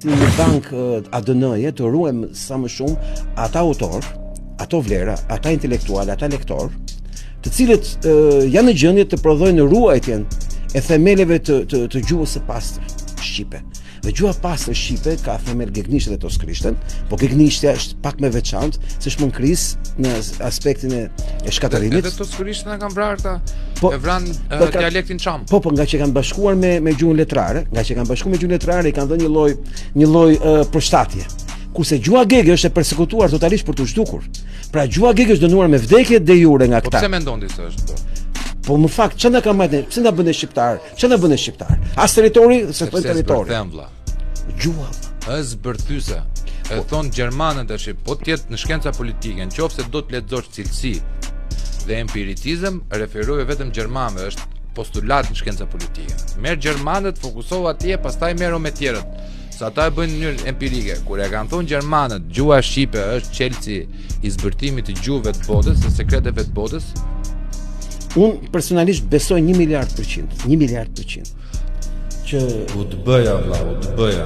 Në bank ADN-je të ruajmë sa më shumë ata autor, ato vlera, ata intelektual, ata lektor, të cilët janë në gjendje të prodhojnë ruajtjen e themeleve të gjuhës së pastër shqipe. Dhe gjuha pastër shqipe ka themel gegnisht dhe toskrishten, po gegnishtja është pak më veçantë, se është mënkris në aspektin e shkatarimit. Edhe toskrishten e kanë vrarë ta, e vranë dialektin çam. Po, nga që kanë bashkuar me gjuhën letrare, i kanë dhënë një lloj përshtatje. Kurse gjuha gege është e përsekutuar totalisht për të zhdukur. Pra gjuha gege është dënuar me vdekje de jure nga këta. Po pse mendon ti se është? Po më fakt, çfarë na ka marrë? Pse na bën shqiptar? Çfarë na bën shqiptar? As territori, se thonë territori. Gjuha është zbërthyse. E thon gjermanët tash, po të jetë në shkenca politike, nëse do të lexosh cilësi dhe empiritizëm, referoje vetëm gjermanëve, është postulat në shkenca politike. Merr gjermanët, fokusohu atje, pastaj merru me tjerët. Sa ata e bëjnë në mënyrë empirike. Kur e kanë thonë gjermanët, gjuha shqipe është çelësi i zbërtimit të gjuhëve të botës, së sekreteve të botës. Unë personalisht besoj 1 miliard %, 1 miliard %. Që u të bëja, vlla, u të bëja.